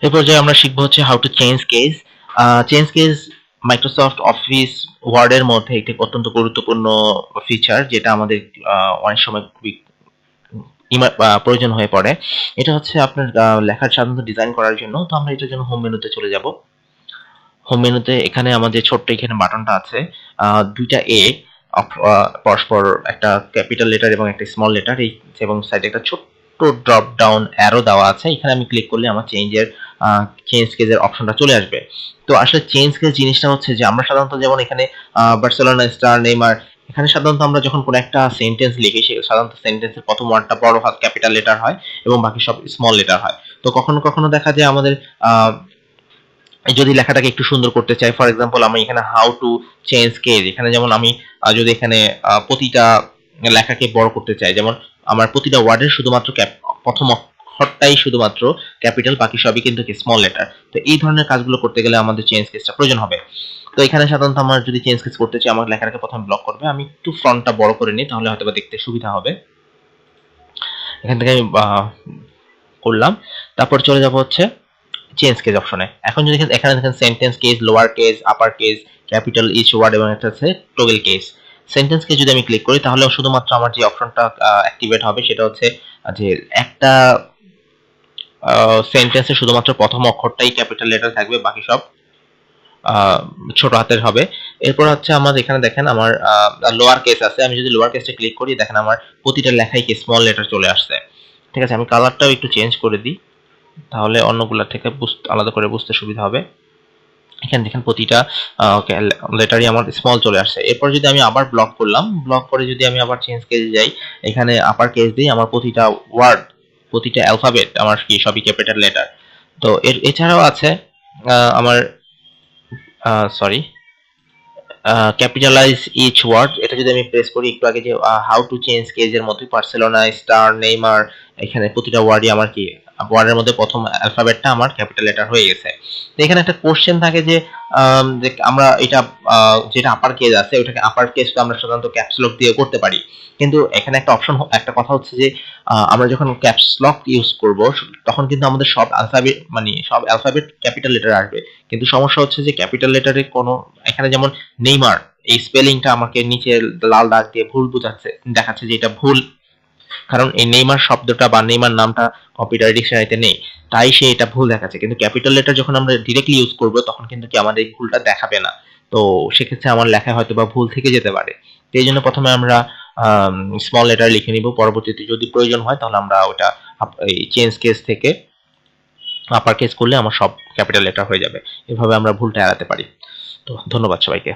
এই পর্যায়ে আমরা শিখবো হচ্ছে how to change case. Change case Microsoft office ওয়ার্ডের মধ্যে একটি অত্যন্ত গুরুত্বপূর্ণ ফিচার, যেটা আমাদের অনেক সময় খুবই প্রয়োজন হয়ে পড়ে। এটা হচ্ছে আপনার লেখার সাধারণত ডিজাইন করার জন্য। তো আমরা এটার জন্য হোম মেনুতে চলে যাব। হোম মেনুতে এখানে আমাদের ছোট্ট এখানে বাটনটা আছে, দুইটা এ পরস্পর, একটা ক্যাপিটাল লেটার এবং একটা স্মল লেটার, এই এবং সাইডে একটা ছোট্ট ড্রপ ডাউন অ্যারো দেওয়া আছে। এখানে আমি ক্লিক করলে আমার চেঞ্জ কেজের অপশনটা চলে আসবে। তো আসলে চেঞ্জ কেজ জিনিসটা হচ্ছে যে আমরা সাধারণত যেমন এখানে বার্সেলোনা স্টার নেইমার, এখানে সাধারণত আমরা যখন কোনো একটা সেন্টেন্স লিখি, সে সাধারণত সেন্টেন্সের প্রথম ওয়ার্ডটা বড় হাত ক্যাপিটাল লেটার হয় এবং বাকি সব স্মল লেটার হয়। তো কখনো কখনো দেখা যায় আমাদের যদি লেখাটাকে একটু সুন্দর করতে চাই, ফর এক্সাম্পল আমি এখানে হাউ টু চেঞ্জ কেজ, এখানে যেমন আমি যদি এখানে প্রতিটা লেখাকে বড় করতে চাই, যেমন আমার প্রতিটা ওয়ার্ডের শুধুমাত্র প্রথম অক্ষরটাই শুধুমাত্র ক্যাপিটাল, বাকি সবই কিন্তু স্মল লেটার। তো এই ধরনের কাজগুলো করতে গেলে আমাদের চেঞ্জ কেসটা প্রয়োজন হবে। তো এখানে সাধারণত আমার যদি চেঞ্জ কেস করতে চাই, আমার লেখাটাকে প্রথমে ব্লক করবে। আমি একটু ফ্রন্টটা বড় করে নিই, তাহলে হয়তো দেখতে সুবিধা হবে। এখান থেকে আমি করলাম। তারপর চলে যাব হচ্ছে চেঞ্জ কেস অপশনে। এখন যদি এখানে দেখেন sentence case, lower case, upper case, capital each word এবং একটা আছে টগল কেস। সেন্টেন্স কেস যদি আমি ক্লিক করি, তাহলে শুধুমাত্র আমার যে অপশনটা অ্যাক্টিভেট হবে সেটা হচ্ছে যে একটা সেন্টেন্সে শুধুমাত্র প্রথম অক্ষরটাই ক্যাপিটাল লেটার থাকবে, বাকি সব ছোট হাতের হবে। এরপর হচ্ছে আমার এখানে দেখেন আমার লোয়ার কেস আছে। আমি যদি লোয়ার কেসটা ক্লিক করি, দেখেন আমার প্রতিটা লেখায় কি স্মল লেটার চলে আসছে। ঠিক আছে, আমি কালারটাও একটু চেঞ্জ করে দিই, তাহলে অন্যগুলোর থেকে আলাদা করে বুঝতে সুবিধা হবে। এখানে দেখেন প্রতিটা লেটারই আমার স্মল চলে আসছে। এরপর যদি আমি আবার ব্লক করলাম, ব্লক করে যদি আমি আবার চেঞ্জ কেসে যাই, এখানে আপার কেস দিই, আমার প্রতিটা ওয়ার্ড, প্রতিটা অ্যালফাবেট আমার কি সবই ক্যাপিটাল লেটার। তো এছাড়াও আছে আমার সরি ক্যাপিটালাইজ ইচ ওয়ার্ড। এটা যদি আমি প্রেস করি, একটু আগে যে হাউ টু চেঞ্জ কেজের মধ্যে বার্সেলোনা স্টার নেইমার, এখানে প্রতিটা ওয়ার্ডই আমার কি ওয়ার্ডের মধ্যে প্রথম অ্যালফাবেটটা আমার ক্যাপিটাল লেটার হয়ে গেছে। তো এখানে একটা কোশ্চেন থাকে যে যে আমরা এটা যেটা আপার কেস আছে ওটাকে আপার কেসটা আমরা সাধারণত ক্যাপস লক দিয়ে করতে পারি, কিন্তু এখানে একটা অপশন, একটা কথা হচ্ছে যে আমরা যখন ক্যাপস লক ইউজ করব, তখন কিন্তু আমাদের সব অ্যালফাবেট, মানে সব অ্যালফাবেট ক্যাপিটাল লেটার আসবে। কিন্তু সমস্যা হচ্ছে যে ক্যাপিটাল লেটারে কোনো, এখানে যেমন নেইমার, এই স্পেলিংটা আমাকে নিচে লাল দাগ দিয়ে ভুল বোঝাচ্ছে, দেখাচ্ছে যে এটা ভুল, কারণ এই নেইমার শব্দটা বা নেইমার নামটা কম্পিউটার ডিকশনারিতে নেই, তাই সে এটা ভুল দেখাচ্ছে। কিন্তু ক্যাপিটাল লেটার যখন আমরা ডিরেক্টলি ইউজ করব, তখন কিন্তু কি আমাদের এই ভুলটা দেখাবে না। তো সেক্ষেত্রে আমার লেখায় হয়তো বা ভুল থেকে যেতে পারে। তো এই জন্য প্রথমে আমরা স্মল লেটার লিখে নিব, পরবর্তীতে যদি প্রয়োজন হয় তাহলে আমরা ওটা এই চেঞ্জ কেস থেকে আপার কেস করলে আমার সব ক্যাপিটাল লেটার হয়ে যাবে। এভাবে আমরা ভুলটা এড়াতে পারি। তো ধন্যবাদ সবাইকে।